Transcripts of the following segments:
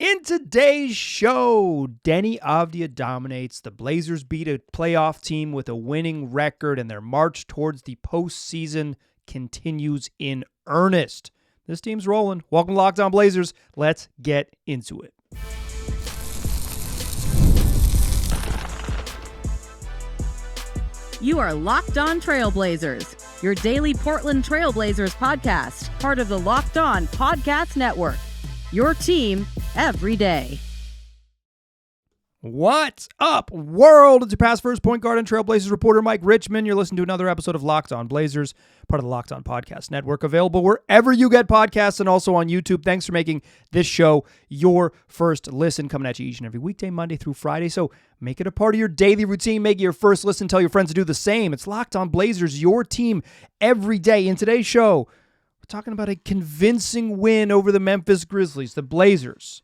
In today's show, Deni Avdija dominates. The Blazers beat a playoff team with a winning record, and their march towards the postseason continues in earnest. This team's rolling. Welcome to Locked On Blazers. Let's get into it. You are Locked On Trailblazers, your daily Portland Trailblazers podcast, part of the Locked On Podcast Network. Your team every day. What's up, world? It's your past first point guard and Trailblazers reporter, Mike Richmond. You're listening to another episode of Locked On Blazers, part of the Locked On Podcast Network, available wherever you get podcasts and also on YouTube. Thanks for making this show your first listen, coming at you each and every weekday, Monday through Friday. So make it a part of your daily routine. Make it your first listen. Tell your friends to do the same. It's Locked On Blazers, your team every day. In today's show, talking about a convincing win over the Memphis Grizzlies. The Blazers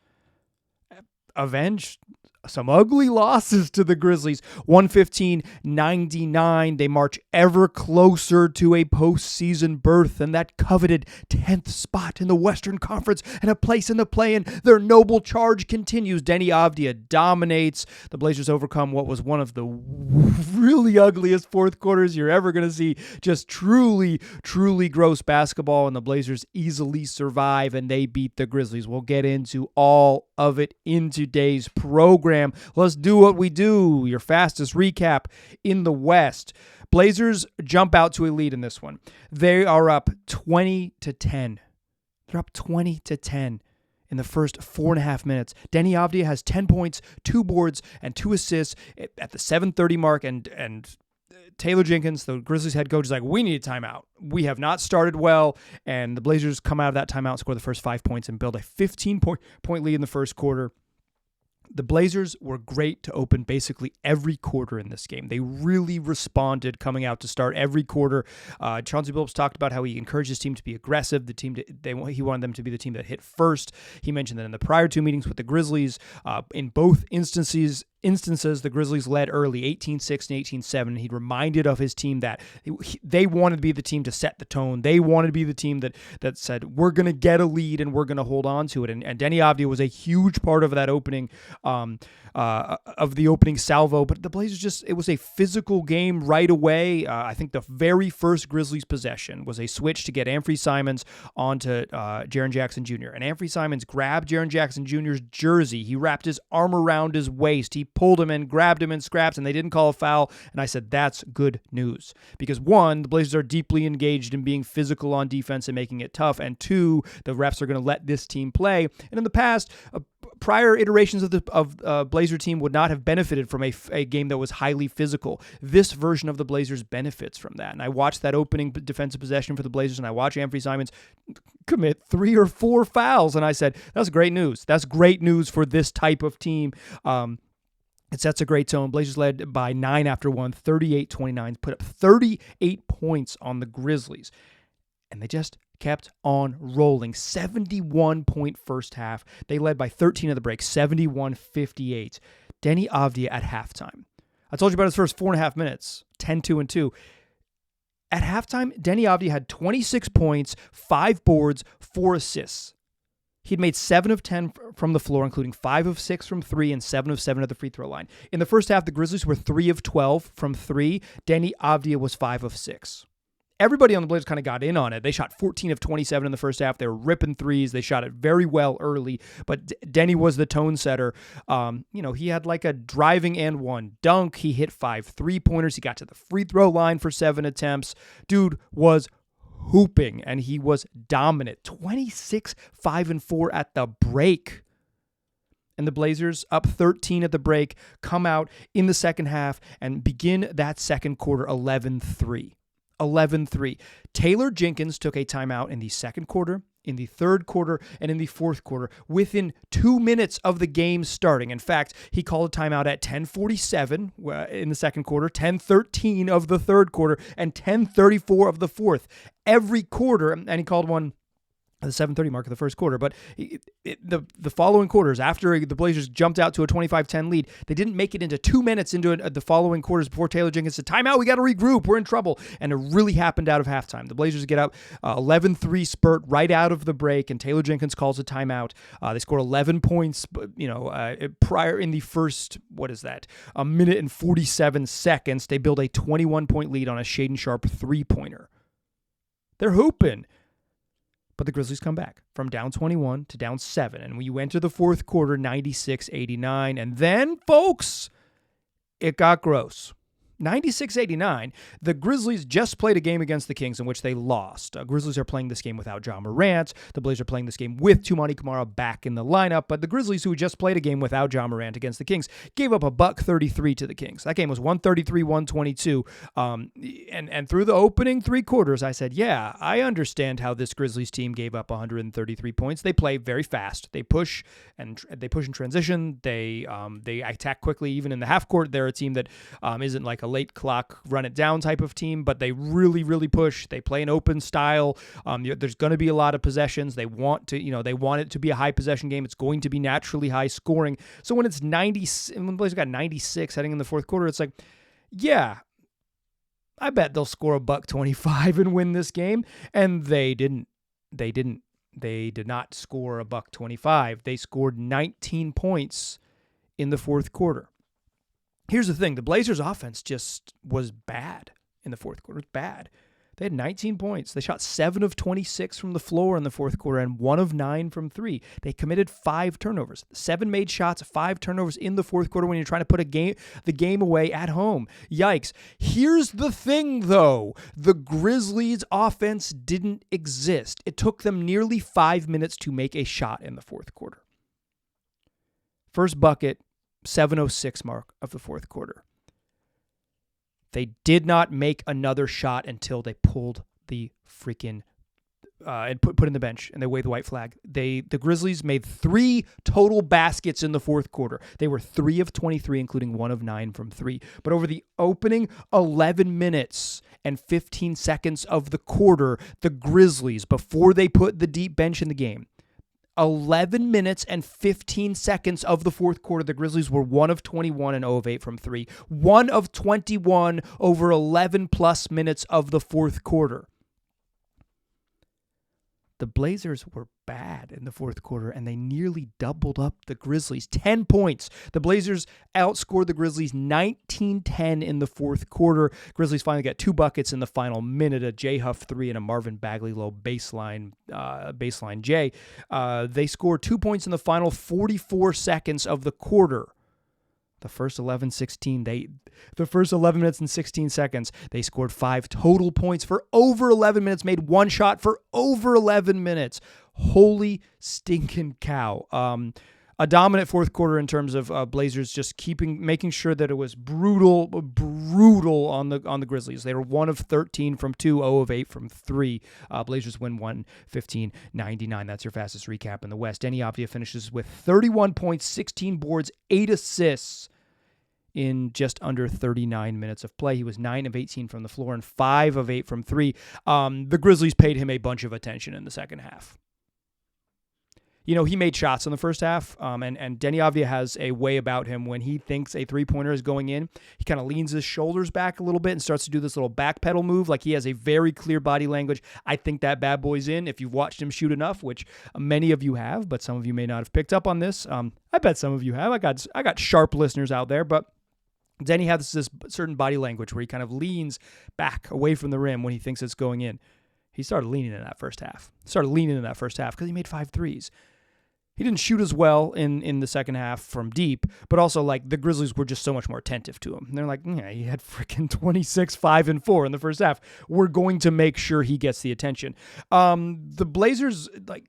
avenged some ugly losses to the Grizzlies, 115-99. They march ever closer to a postseason berth and that coveted 10th spot in the Western Conference and a place in the play-in. Their noble charge continues. Deni Avdija dominates. The Blazers overcome what was one of the really ugliest fourth quarters you're ever going to see. Just truly, truly gross basketball, and the Blazers easily survive, and they beat the Grizzlies. We'll get into all of it in today's program. Let's do what we do. Your fastest recap in the West. Blazers jump out to a lead in this one. They are up 20-10. They're up 20-10 in the first 4.5 minutes. Deni Avdija has 10 points, 2 boards, and 2 assists at the 7:30 mark, and Taylor Jenkins, the Grizzlies head coach, is like, we need a timeout. We have not started well, and the Blazers come out of that timeout, score the first 5 points, and build a 15-point lead in the first quarter. The Blazers were great to open basically every quarter in this game. They really responded coming out to start every quarter. Chauncey Billups talked about how he encouraged his team to be aggressive. He wanted them to be the team that hit first. He mentioned that in the prior 2 meetings with the Grizzlies, in both instances, the Grizzlies led early, 18-6 and 18-7. He reminded of his team that they wanted to be the team to set the tone. They wanted to be the team that said, we're going to get a lead and we're going to hold on to it. And Deni Avdija was a huge part of that opening, of the opening salvo. But the Blazers it was a physical game right away. I think the very first Grizzlies possession was a switch to get Anfernee Simons onto Jaren Jackson Jr. And Anfernee Simons grabbed Jaren Jackson Jr.'s jersey. He wrapped his arm around his waist. He pulled him in, grabbed him in scraps, and they didn't call a foul. And I said, that's good news. Because 1, the Blazers are deeply engaged in being physical on defense and making it tough. And 2, the refs are going to let this team play. And in the past, prior iterations of the Blazer team would not have benefited from a game that was highly physical. This version of the Blazers benefits from that. And I watched that opening defensive possession for the Blazers, and I watched Anfernee Simons commit 3 or 4 fouls. And I said, that's great news. That's great news for this type of team. It sets a great tone. Blazers led by 9 after 1, 38-29, put up 38 points on the Grizzlies. And they just kept on rolling. 71-point first half. They led by 13 at the break, 71-58. Deni Avdija at halftime. I told you about his first 4.5 minutes, 10-2-2. At halftime, Deni Avdija had 26 points, 5 boards, 4 assists. He'd made 7 of 10 from the floor, including 5 of 6 from 3 and 7 of 7 at the free throw line. In the first half, the Grizzlies were 3 of 12 from 3. Deni Avdija was 5 of 6. Everybody on the Blazers kind of got in on it. They shot 14 of 27 in the first half. They were ripping threes. They shot it very well early, but Deni was the tone setter. He had like a driving and 1 dunk. He hit 5 3-pointers. He got to the free throw line for 7 attempts. Dude was hooping, and he was dominant. 26, 5, and 4 at the break. And the Blazers, up 13 at the break, come out in the second half and begin that second quarter 11-3. 11-3. Taylor Jenkins took a timeout in the second quarter, in the third quarter, and in the fourth quarter within 2 minutes of the game starting. In fact, he called a timeout at 10:47 in the second quarter, 10:13 of the third quarter, and 10:34 of the fourth. Every quarter, and he called one the 7:30 mark of the first quarter. But the following quarters, after the Blazers jumped out to a 25-10 lead, they didn't make it into 2 minutes into the following quarters before Taylor Jenkins said, timeout, we got to regroup, we're in trouble. And it really happened out of halftime. The Blazers get out 11-3 spurt right out of the break, and Taylor Jenkins calls a timeout. They scored 11 points, prior in the first, a minute and 47 seconds. They build a 21-point lead on a Shaedon Sharpe three-pointer. They're hooping. But the Grizzlies come back from down 21 to down 7. And when you enter the fourth quarter, 96-89. And then, folks, it got gross. 96-89. The Grizzlies just played a game against the Kings in which they lost. Grizzlies are playing this game without Ja Morant. The Blazers are playing this game with Toumani Camara back in the lineup. But the Grizzlies, who just played a game without Ja Morant against the Kings, gave up a $133 to the Kings. That game was 133-122. And through the opening three quarters, I said, yeah, I understand how this Grizzlies team gave up 133 points. They play very fast. They push in transition. They attack quickly, even in the half court. They're a team that isn't like a late clock run it down type of team, but they really, really push. They play an open style. There's going to be a lot of possessions. They want it to be a high possession game. It's going to be naturally high scoring. So when it's 90, when the Blazers got 96 heading in the fourth quarter, it's like, yeah, I bet they'll score $125 and win this game. And they didn't. They did not score $125. They scored 19 points in the fourth quarter. Here's the thing. The Blazers' offense just was bad in the fourth quarter. It was bad. They had 19 points. They shot 7 of 26 from the floor in the fourth quarter and 1 of 9 from 3. They committed 5 turnovers. 7 made shots, 5 turnovers in the fourth quarter when you're trying to put the game away at home. Yikes. Here's the thing, though. The Grizzlies' offense didn't exist. It took them nearly 5 minutes to make a shot in the fourth quarter. First bucket, 7:06 mark of the fourth quarter. They did not make another shot until they pulled the freaking and put in the bench and they waved the white flag. The Grizzlies made 3 total baskets in the fourth quarter. They were 3 of 23, including 1 of 9 from 3. But over the opening 11 minutes and 15 seconds of the quarter, the Grizzlies, before they put the deep bench in the game, 11 minutes and 15 seconds of the fourth quarter, the Grizzlies were 1 of 21 and 0 of 8 from 3. 1 of 21 over 11 plus minutes of the fourth quarter. The Blazers were bad in the fourth quarter, and they nearly doubled up the Grizzlies. 10 points. The Blazers outscored the Grizzlies 19-10 in the fourth quarter. Grizzlies finally got 2 buckets in the final minute, a J Huff 3 and a Marvin Bagley low baseline J. They scored 2 points in the final 44 seconds of the quarter. The first 11 minutes and 16 seconds, they scored 5 total points for over 11 minutes, made 1 shot for over 11 minutes. Holy stinking cow. A dominant fourth quarter in terms of Blazers just making sure that it was brutal on the Grizzlies. They were 1 of 13 from 2, 0 of 8 from 3. Blazers win 115-99. That's your fastest recap in the West. Deni Avdija finishes with 31 points, 16 boards, 8 assists in just under 39 minutes of play. He was 9 of 18 from the floor and 5 of 8 from 3. The Grizzlies paid him a bunch of attention in the second half. You know, he made shots in the first half, and Deni Avdija has a way about him when he thinks a three-pointer is going in. He kind of leans his shoulders back a little bit and starts to do this little backpedal move, like he has a very clear body language. I think that bad boy's in. If you've watched him shoot enough, which many of you have, but some of you may not have picked up on this. I bet some of you have. I got sharp listeners out there, but Deni has this certain body language where he kind of leans back away from the rim when he thinks it's going in. He started leaning in that first half. Because he made 5 threes. He didn't shoot as well in the second half from deep, but also like the Grizzlies were just so much more attentive to him. And they're like, yeah, he had freaking 26, 5, and 4 in the first half. We're going to make sure he gets the attention. The Blazers, like,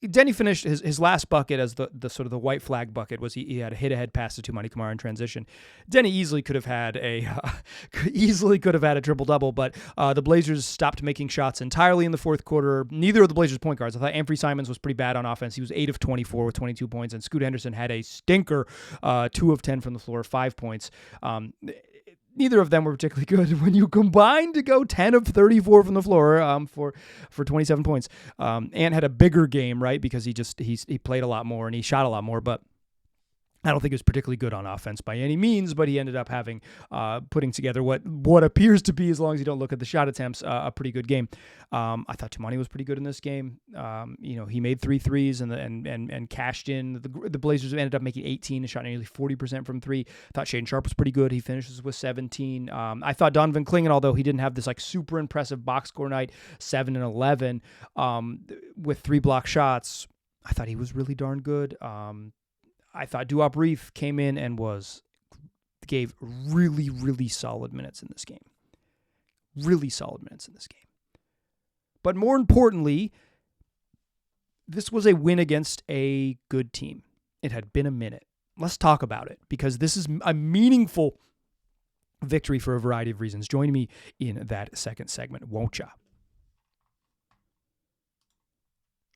Deni finished his last bucket as the sort of the white flag bucket was he had a hit-ahead pass to Toumani Camara in transition. Deni easily could have had a triple-double, but the Blazers stopped making shots entirely in the fourth quarter. Neither of the Blazers' point guards. I thought Anthony Simons was pretty bad on offense. He was 8 of 24 with 22 points, and Scoot Henderson had a stinker, 2 of 10 from the floor, 5 points. neither of them were particularly good when you combined to go 10 of 34 from the floor for 27 points. Ant had a bigger game, right, because he played a lot more and he shot a lot more, but I don't think he was particularly good on offense by any means, but he ended up having putting together what appears to be, as long as you don't look at the shot attempts, a pretty good game. I thought Tumani was pretty good in this game. He made 3 threes and cashed in. The Blazers ended up making 18 and shot nearly 40% from 3. I thought Shaedon Sharpe was pretty good. He finishes with 17. I thought Donovan Clingan, although he didn't have this like super impressive box score night, 7 and 11 with 3 block shots, I thought he was really darn good. I thought Duop Reef came in and gave really, really solid minutes in this game. Really solid minutes in this game. But more importantly, this was a win against a good team. It had been a minute. Let's talk about it, because this is a meaningful victory for a variety of reasons. Join me in that second segment, won't ya?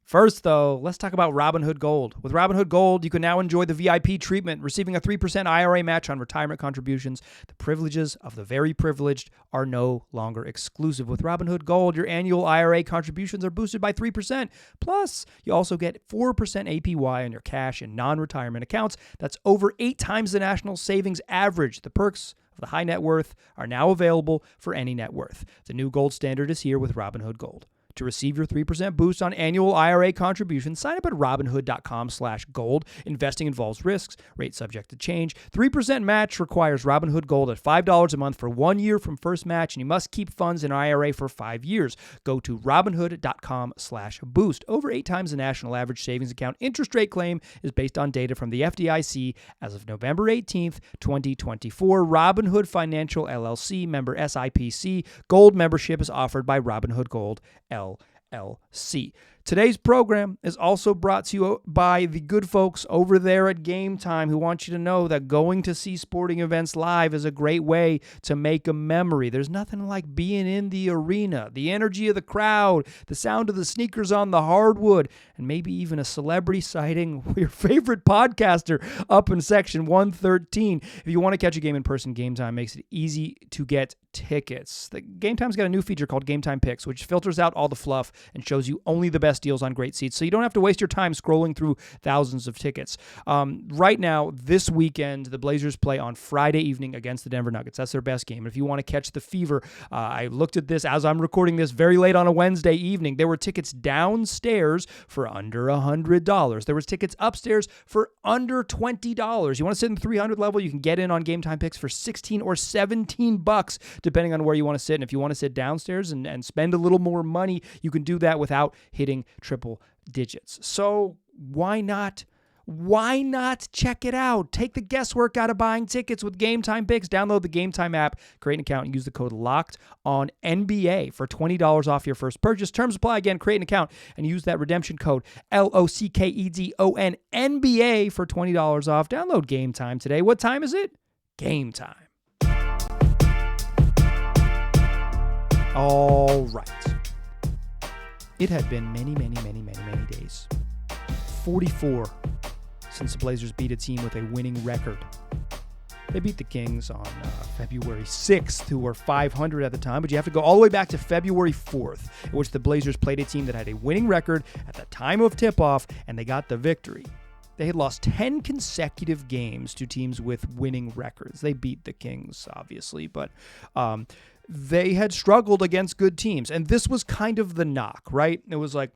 First, though, let's talk about Robinhood Gold. With Robinhood Gold, you can now enjoy the VIP treatment, receiving a 3% IRA match on retirement contributions. The privileges of the very privileged are no longer exclusive. With Robinhood Gold, your annual IRA contributions are boosted by 3%. Plus, you also get 4% APY on your cash and non-retirement accounts. That's over 8 times the national savings average. The perks of the high net worth are now available for any net worth. The new gold standard is here with Robinhood Gold. To receive your 3% boost on annual IRA contributions, sign up at Robinhood.com/gold. Investing involves risks. Rate subject to change. 3% match requires Robinhood Gold at $5 a month for 1 year from first match, and you must keep funds in IRA for 5 years. Go to Robinhood.com/boost. Over 8 times the national average savings account interest rate claim is based on data from the FDIC as of November 18th, 2024. Robinhood Financial LLC, member SIPC. Gold membership is offered by Robinhood Gold LLC. Today's program is also brought to you by the good folks over there at Game Time, who want you to know that going to see sporting events live is a great way to make a memory. There's nothing like being in the arena, the energy of the crowd, the sound of the sneakers on the hardwood, and maybe even a celebrity sighting your favorite podcaster up in section 113. If you want to catch a game in person, Game Time makes it easy to get tickets. The Game Time's got a new feature called Game Time Picks, which filters out all the fluff and shows you only the best deals on great seats, so you don't have to waste your time scrolling through thousands of tickets. Right now, this weekend, the Blazers play on Friday evening against the Denver Nuggets. That's their best game. If you want to catch the fever, I looked at this as I'm recording this very late on a Wednesday evening. There were tickets downstairs for under $100. There was tickets upstairs for under $20. You want to sit in the 300 level, you can get in on Game Time Picks for $16 or $17, depending on where you want to sit. And if you want to sit downstairs and spend a little more money, you can do that without hitting triple digits. So why not? Why not check it out? Take the guesswork out of buying tickets with Game Time Picks. Download the Game Time app, create an account, and use the code LOCKEDONNBA for $20 off your first purchase. Terms apply. Again, create an account and use that redemption code LOCKEDONNBA for $20 off. Download Game Time today. What time is it? Game time. All right. It had been many days. 44 since the Blazers beat a team with a winning record. They beat the Kings on February 6th, who were 500 at the time, but you have to go all the way back to February 4th, in which the Blazers played a team that had a winning record at the time of tip-off, and they got the victory. They had lost 10 consecutive games to teams with winning records. They beat the Kings, obviously, but they had struggled against good teams. And this was kind of the knock, right? It was like,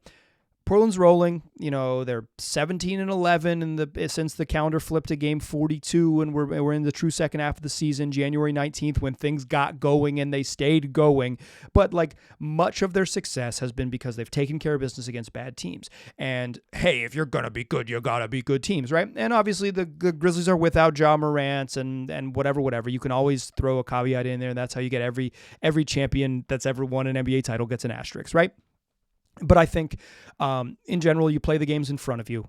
Portland's rolling, they're 17-11 since the calendar flipped to game 42, and we're in the true second half of the season, January 19th, when things got going and they stayed going. But much of their success has been because they've taken care of business against bad teams. And hey, if you're gonna be good, you gotta be good teams, right? And obviously the Grizzlies are without Ja Morant and whatever. You can always throw a caveat in there, and that's how you get every champion that's ever won an NBA title gets an asterisk, right? But I think, in general, you play the games in front of you.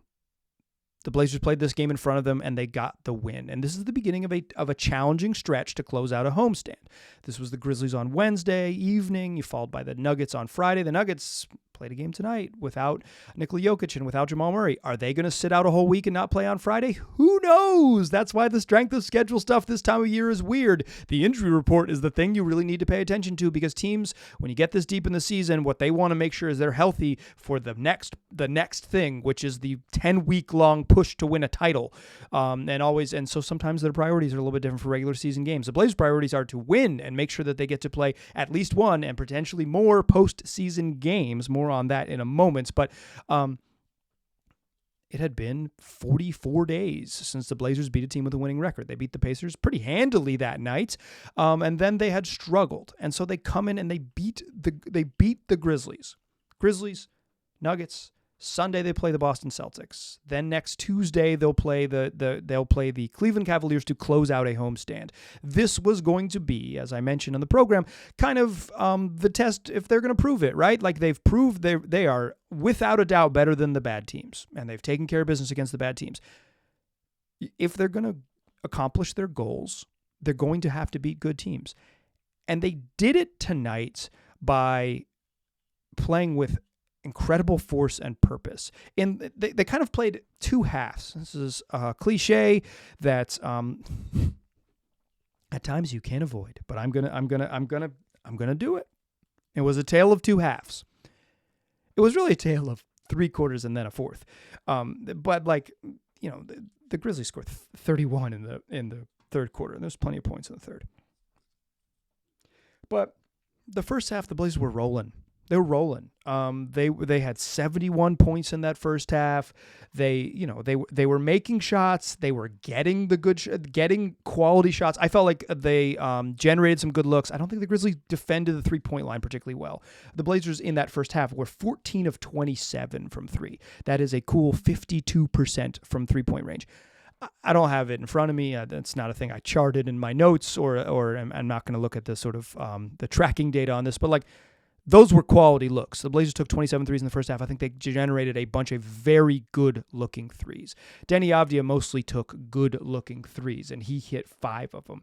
The Blazers played this game in front of them, and they got the win. And this is the beginning of a challenging stretch to close out a homestand. This was the Grizzlies on Wednesday evening. You followed by the Nuggets on Friday. The Nuggets played a game tonight without Nikola Jokic and without Jamal Murray. Are they going to sit out a whole week and not play on Friday? Who knows? That's why the strength of schedule stuff this time of year is weird. The injury report is the thing you really need to pay attention to, because teams, when you get this deep in the season, what they want to make sure is they're healthy for the next thing, which is the 10-week long push to win a title. And so sometimes their priorities are a little bit different for regular season games. The Blazers' priorities are to win and make sure that they get to play at least one and potentially more postseason games. More on that in a moment. But it had been 44 days since the Blazers beat a team with a winning record. They beat the Pacers pretty handily that night, and then they had struggled. And so they come in and they beat the Grizzlies. Grizzlies, Nuggets. Sunday they play the Boston Celtics. Then next Tuesday they'll play the Cleveland Cavaliers to close out a homestand. This was going to be, as I mentioned in the program, kind of the test if they're going to prove it, right? Like they've proved they are without a doubt better than the bad teams, and they've taken care of business against the bad teams. If they're going to accomplish their goals, they're going to have to beat good teams. And they did it tonight by playing with incredible force and purpose. And they kind of played two halves. This is a cliche that at times you can't avoid, but I'm gonna do it. It was a tale of two halves. It was really a tale of three quarters and then a fourth. But the Grizzlies scored 31 in the third quarter, and there's plenty of points in the third. But the first half, the Blazers were rolling. They were rolling. They had 71 points in that first half. They were making shots. They were getting getting quality shots. I felt like they generated some good looks. I don't think the Grizzlies defended the 3-point line particularly well. The Blazers in that first half were 14 of 27 from three. That is a cool 52% from 3-point range. I don't have it in front of me. That's not a thing I charted in my notes, or I'm not going to look at the sort of the tracking data on this, but like, those were quality looks. The Blazers took 27 threes in the first half. I think they generated a bunch of very good-looking threes. Deni Avdija mostly took good-looking threes, and he hit 5 of them.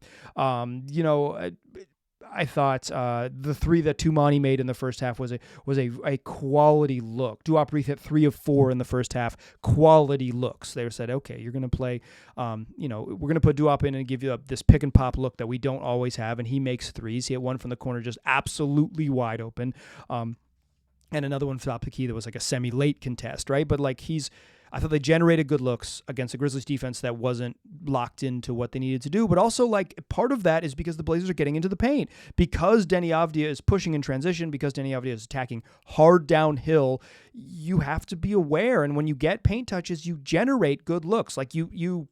I thought the three that Tumani made in the first half was a quality look. Duop Reith hit 3 of 4 in the first half. Quality looks. They said, okay, you're going to play, we're going to put Duop in and give you this pick and pop look that we don't always have, and he makes threes. He hit one from the corner just absolutely wide open. And another one from top of the key that was like a semi-late contest, right? But like I thought they generated good looks against a Grizzlies defense that wasn't locked into what they needed to do. But also, like, part of that is because the Blazers are getting into the paint. Because Deni Avdija is pushing in transition, because Deni Avdija is attacking hard downhill, you have to be aware. And when you get paint touches, you generate good looks. Like, you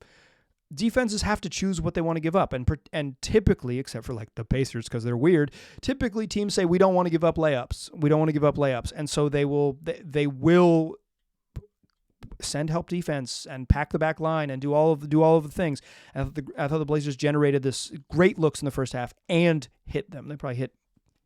defenses have to choose what they want to give up. And typically, except for like the Pacers because they're weird, typically teams say, we don't want to give up layups. We don't want to give up layups. And so they will send help defense and pack the back line and do all of the things. I thought the Blazers generated this great looks in the first half and hit them. They probably hit,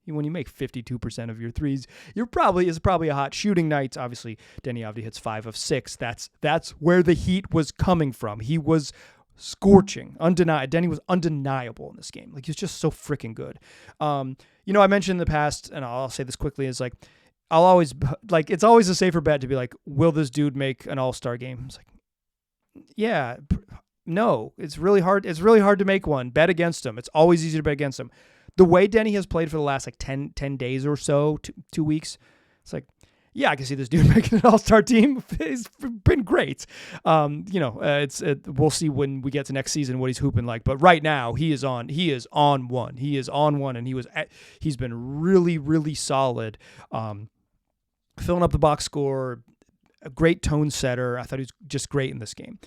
when you make 52% of your threes, it's probably a hot shooting night. Obviously, Deni Avdija hits 5 of 6. That's where the heat was coming from. He was scorching, Deni was undeniable in this game. Like, he's just so freaking good. I mentioned in the past, and I'll say this quickly, is like, I'll always, like, it's always a safer bet to be like, will this dude make an all-star game? It's like, yeah, no, it's really hard. It's really hard to make one. Bet against him. It's always easy to bet against him. The way Deni has played for the last like 10 days or so, 2 weeks, it's like, yeah, I can see this dude making an all-star team. It's been great. We'll see when we get to next season what he's hooping like. But right now, he is on one, and he's been really, really solid. Filling up the box score, a great tone setter. I thought he was just great in this game.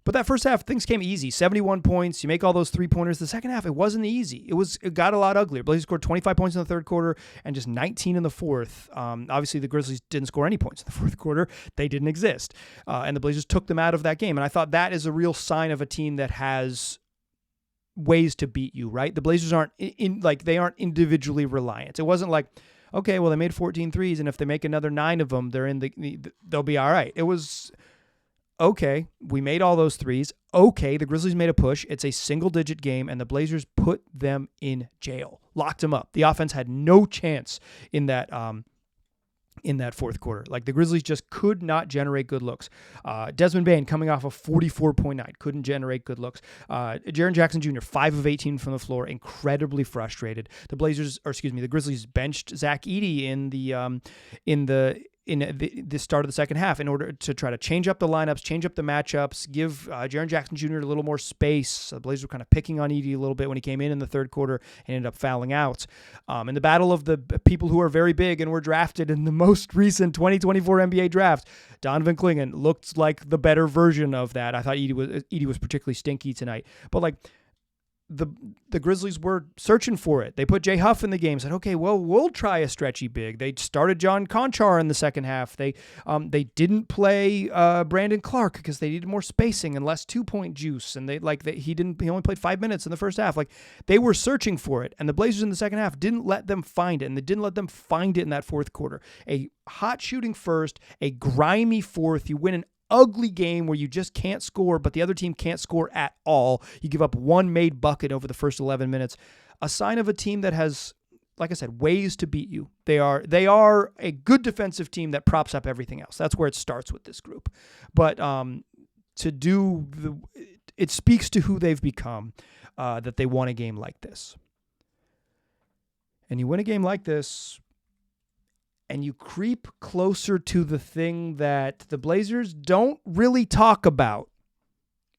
But that first half, things came easy. 71 points. You make all those 3-pointers. The second half, it wasn't easy. It got a lot uglier. Blazers scored 25 points in the third quarter and just 19 in the fourth. Obviously, the Grizzlies didn't score any points in the fourth quarter. They didn't exist. And the Blazers took them out of that game. And I thought that is a real sign of a team that has ways to beat you, right? The Blazers aren't they aren't individually reliant. It wasn't like, okay, well, they made 14 threes, and if they make another 9 of them, they'll be all right. It was, okay, we made all those threes. Okay, the Grizzlies made a push. It's a single-digit game, and the Blazers put them in jail, locked them up. The offense had no chance in that in that fourth quarter. Like, the Grizzlies just could not generate good looks. Desmond Bane coming off a 44.9, couldn't generate good looks. Jaren Jackson Jr., 5 of 18 from the floor, incredibly frustrated. The Grizzlies benched Zach Edey in the start of the second half in order to try to change up the lineups, change up the matchups, give Jaren Jackson Jr. a little more space. The Blazers were kind of picking on Edey a little bit when he came in the third quarter and ended up fouling out. In the battle of the people who are very big and were drafted in the most recent 2024 NBA draft, Donovan Clingan looked like the better version of that. I thought Edey was particularly stinky tonight. But like, the Grizzlies were searching for it. They put Jay Huff in the game, said, okay, well, we'll try a stretchy big. They started John Conchar in the second half. They didn't play Brandon Clark because they needed more spacing and less 2-point juice. And he only played 5 minutes in the first half. Like, they were searching for it. And the Blazers in the second half didn't let them find it. And they didn't let them find it in that fourth quarter. A hot shooting first, a grimy fourth. You win an ugly game where you just can't score, but the other team can't score at all. You give up one made bucket over the first 11 minutes. A sign of a team that has, like I said, ways to beat you. They are a good defensive team that props up everything else. That's where it starts with this group. But it speaks to who they've become, that they won a game like this. And you win a game like this, and you creep closer to the thing that the Blazers don't really talk about,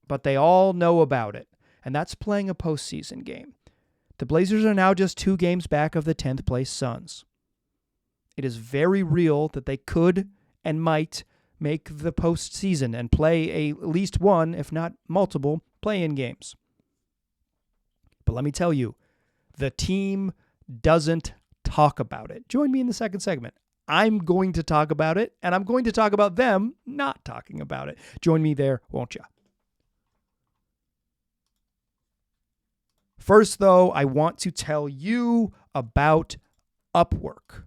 but they all know about it, and that's playing a postseason game. The Blazers are now just 2 games back of the 10th place Suns. It is very real that they could and might make the postseason and play at least one, if not multiple, play-in games. But let me tell you, the team doesn't talk about it. Join me in the second segment. I'm going to talk about it, and I'm going to talk about them not talking about it. Join me there, won't you? First, though, I want to tell you about Upwork.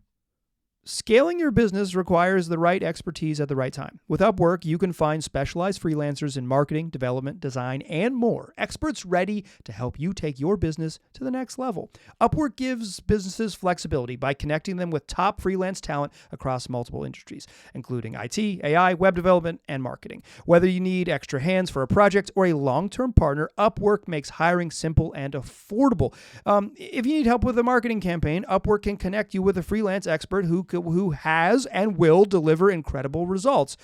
Scaling your business requires the right expertise at the right time. With Upwork, you can find specialized freelancers in marketing, development, design, and more. Experts ready to help you take your business to the next level. Upwork gives businesses flexibility by connecting them with top freelance talent across multiple industries, including IT, AI, web development, and marketing. Whether you need extra hands for a project or a long-term partner, Upwork makes hiring simple and affordable. If you need help with a marketing campaign, Upwork can connect you with a freelance expert who has and will deliver incredible results.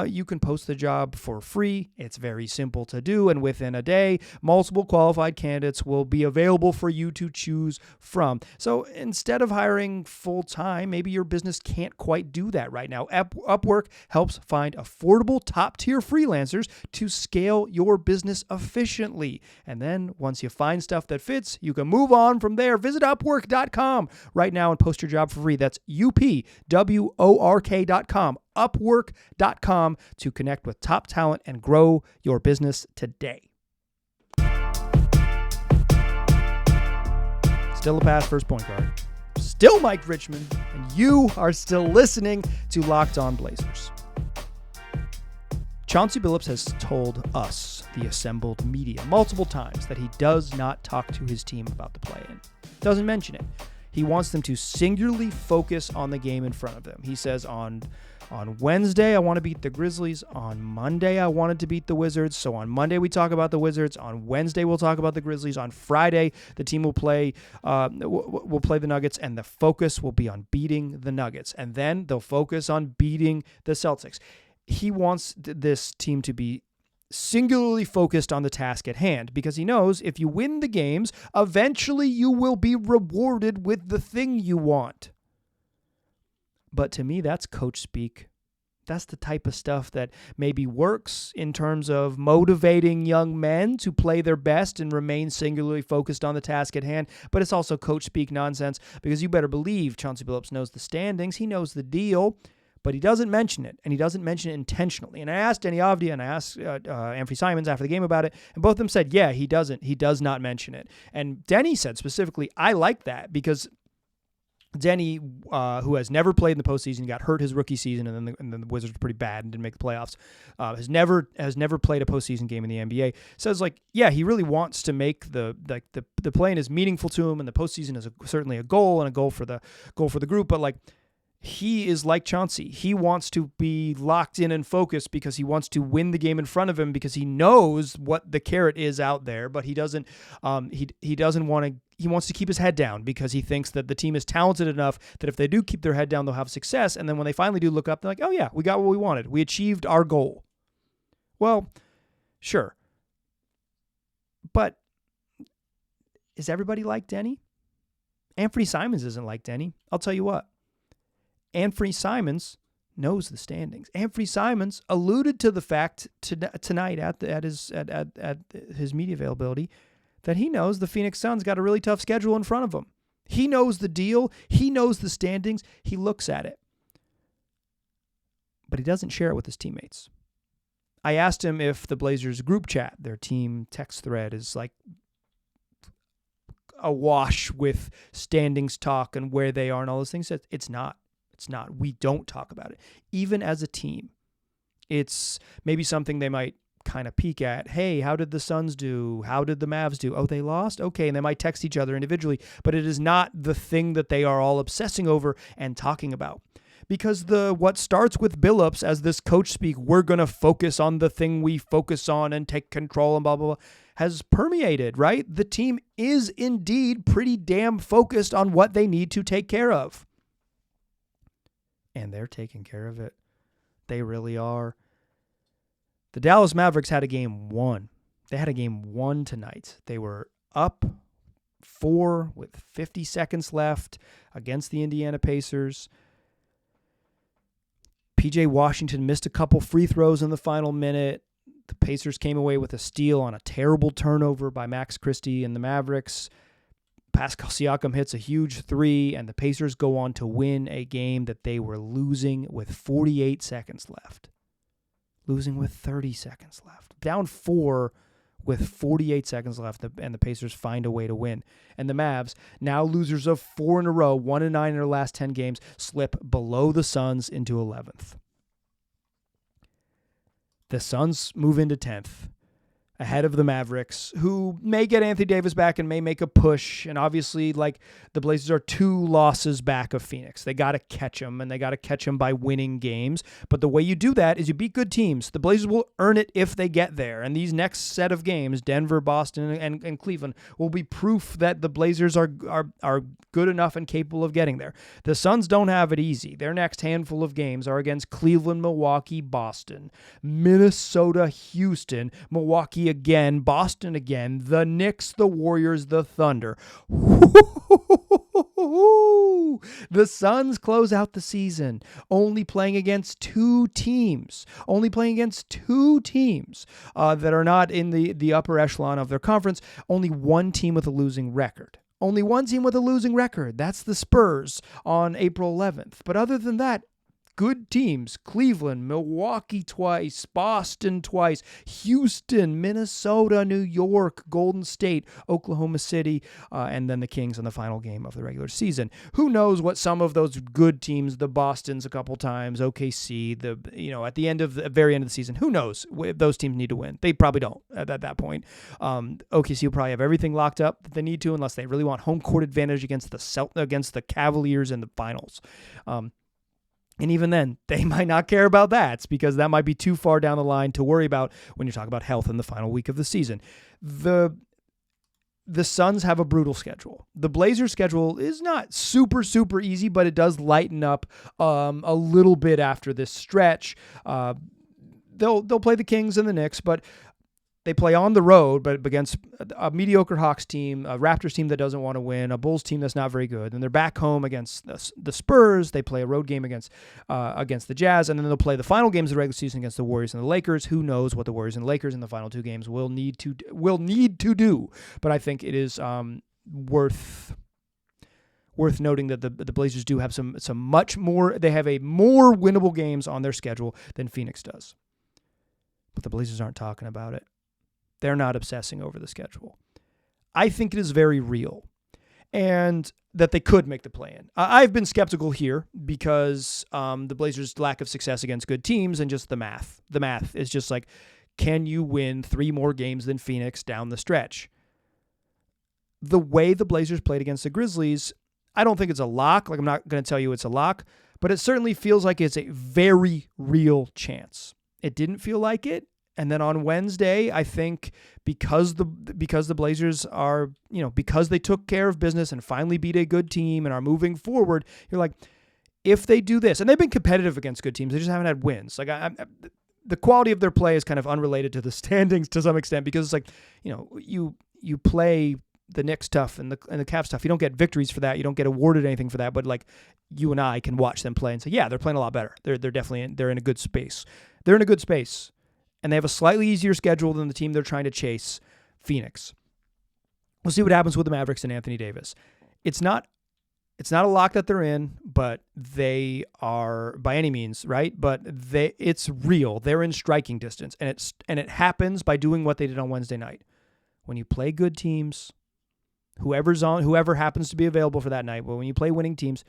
You can post the job for free. It's very simple to do, and within a day, multiple qualified candidates will be available for you to choose from. So instead of hiring full-time, maybe your business can't quite do that right now. Upwork helps find affordable top-tier freelancers to scale your business efficiently. And then once you find stuff that fits, you can move on from there. Visit Upwork.com right now and post your job for free. That's UPWORK.com, Upwork.com, to connect with top talent and grow your business today. Still a pass first point guard. Still Mike Richmond, and you are still listening to Locked On Blazers. Chauncey Billups has told us, the assembled media, multiple times that he does not talk to his team about the play-in. Doesn't mention it. He wants them to singularly focus on the game in front of them. He says on Wednesday, I want to beat the Grizzlies. On Monday, I wanted to beat the Wizards. So on Monday, we talk about the Wizards. On Wednesday, we'll talk about the Grizzlies. On Friday, the team will play the Nuggets, and the focus will be on beating the Nuggets. And then they'll focus on beating the Celtics. He wants this team to be singularly focused on the task at hand, because he knows if you win the games, eventually you will be rewarded with the thing you want. But to me, that's coach speak. That's the type of stuff that maybe works in terms of motivating young men to play their best and remain singularly focused on the task at hand. But it's also coach speak nonsense, because you better believe Chauncey Billups knows the standings. He knows the deal. But he doesn't mention it, and he doesn't mention it intentionally. And I asked Deni Avdija and I asked Anthony Simons after the game about it, and both of them said, yeah, he doesn't. He does not mention it. And Deni said specifically, I like that, because Deni, who has never played in the postseason, got hurt his rookie season, and then the Wizards were pretty bad and didn't make the playoffs, has never played a postseason game in the NBA, says, like, yeah, he really wants to make the play-in as meaningful to him, and the postseason is certainly a goal and a goal for the group, but like, He is like Chauncey. He wants to be locked in and focused because he wants to win the game in front of him because he knows what the carrot is out there, but he doesn't. He doesn't want to. He wants to keep his head down because he thinks that the team is talented enough that if they do keep their head down, they'll have success. And then when they finally do look up, they're like, "Oh yeah, we got what we wanted. We achieved our goal." Well, sure, but is everybody like Deni? Anthony Simons isn't like Deni. I'll tell you what. Anthony Simons knows the standings. Anthony Simons alluded to the fact tonight at his media availability that he knows the Phoenix Suns got a really tough schedule in front of them. He knows the deal. He knows the standings. He looks at it. But he doesn't share it with his teammates. I asked him if the Blazers group chat, their team text thread, is like awash with standings talk and where they are and all those things. It's not. It's not. We don't talk about it. Even as a team, it's maybe something they might kind of peek at. Hey, how did the Suns do? How did the Mavs do? Oh, they lost? Okay, and they might text each other individually, but it is not the thing that they are all obsessing over and talking about. Because what starts with Billups as this coach speak, we're going to focus on the thing we focus on and take control and blah, blah, blah, has permeated, right? The team is indeed pretty damn focused on what they need to take care of. And they're taking care of it. They really are. The Dallas Mavericks had a game 1. They had a game 1 tonight. They were up 4 with 50 seconds left against the Indiana Pacers. PJ Washington missed a couple free throws in the final minute. The Pacers came away with a steal on a terrible turnover by Max Christie and the Mavericks. Pascal Siakam hits a huge 3, and the Pacers go on to win a game that they were losing with 48 seconds left. Losing with 30 seconds left. Down 4 with 48 seconds left, and the Pacers find a way to win. And the Mavs, now losers of 4 in a row, 1-9 in their last 10 games, slip below the Suns into 11th. The Suns move into 10th. Ahead of the Mavericks, who may get Anthony Davis back and may make a push. And obviously, like, the Blazers are 2 losses back of Phoenix. They got to catch them, and they got to catch them by winning games. But the way you do that is you beat good teams. The Blazers will earn it if they get there. And these next set of games, Denver, Boston, and Cleveland, will be proof that the Blazers are good enough and capable of getting there. The Suns don't have it easy. Their next handful of games are against Cleveland, Milwaukee, Boston, Minnesota, Houston, Milwaukee again, Boston again, the Knicks, the Warriors, the Thunder. The Suns close out the season only playing against 2 teams. That are not in the upper echelon of their conference. Only 1 team with a losing record. That's the Spurs on April 11th. But other than that, good teams: Cleveland, Milwaukee twice, Boston twice, Houston, Minnesota, New York, Golden State, Oklahoma City, and then the Kings in the final game of the regular season. Who knows what some of those good teams, the Bostons a couple times, OKC, at the very end of the season, who knows if those teams need to win? They probably don't at that point. OKC will probably have everything locked up that they need to, unless they really want home court advantage against the Cavaliers in the finals. And even then, they might not care about that because that might be too far down the line to worry about when you talk about health in the final week of the season. The Suns have a brutal schedule. The Blazers' schedule is not super, super easy, but it does lighten up a little bit after this stretch. They'll play the Kings and the Knicks, but they play on the road, but against a mediocre Hawks team, a Raptors team that doesn't want to win, a Bulls team that's not very good. And they're back home against the Spurs. They play a road game against the Jazz, and then they'll play the final games of the regular season against the Warriors and the Lakers. Who knows what the Warriors and Lakers in the final 2 games will need to do? But I think it is worth noting that the Blazers do have some much more. They have a more winnable games on their schedule than Phoenix does. But the Blazers aren't talking about it. They're not obsessing over the schedule. I think it is very real, and that they could make the play-in. I've been skeptical here because the Blazers' lack of success against good teams and just the math. The math is just like, can you win 3 more games than Phoenix down the stretch? The way the Blazers played against the Grizzlies, I don't think it's a lock. Like, I'm not going to tell you it's a lock, But it certainly feels like it's a very real chance. It didn't feel like it. And then on Wednesday, I think because the Blazers are, because they took care of business and finally beat a good team and are moving forward, you're like, if they do this, and they've been competitive against good teams, they just haven't had wins. Like the quality of their play is kind of unrelated to the standings to some extent, because it's like, you play the Knicks tough and the Cavs tough. You don't get victories for that. You don't get awarded anything for that. But like you and I can watch them play and say, yeah, they're playing a lot better. They're definitely they're in a good space. They're in a good space, and they have a slightly easier schedule than the team they're trying to chase, Phoenix. We'll see what happens with the Mavericks and Anthony Davis. It's not a lock that they're in, but they are by any means, right? But it's real. They're in striking distance, and it happens by doing what they did on Wednesday night. When you play good teams, whoever happens to be available for that night, but when you play winning teams,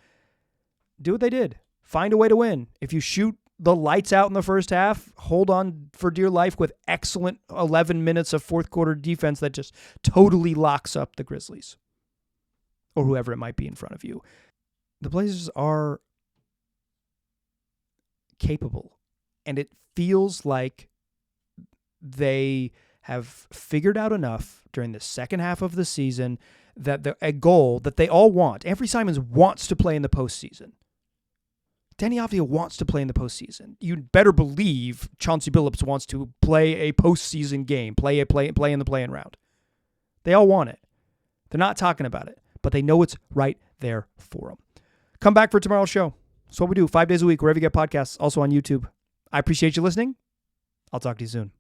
do what they did. Find a way to win. If you shoot the lights out in the first half, hold on for dear life with excellent 11 minutes of fourth quarter defense that just totally locks up the Grizzlies or whoever it might be in front of you. The Blazers are capable, and it feels like they have figured out enough during the second half of the season that a goal that they all want. Anfernee Simons wants to play in the postseason. Deni Avdija wants to play in the postseason. You'd better believe Chauncey Billups wants to play a postseason game, play in the play-in round. They all want it. They're not talking about it, but they know it's right there for them. Come back for tomorrow's show. That's what we do 5 days a week, wherever you get podcasts, also on YouTube. I appreciate you listening. I'll talk to you soon.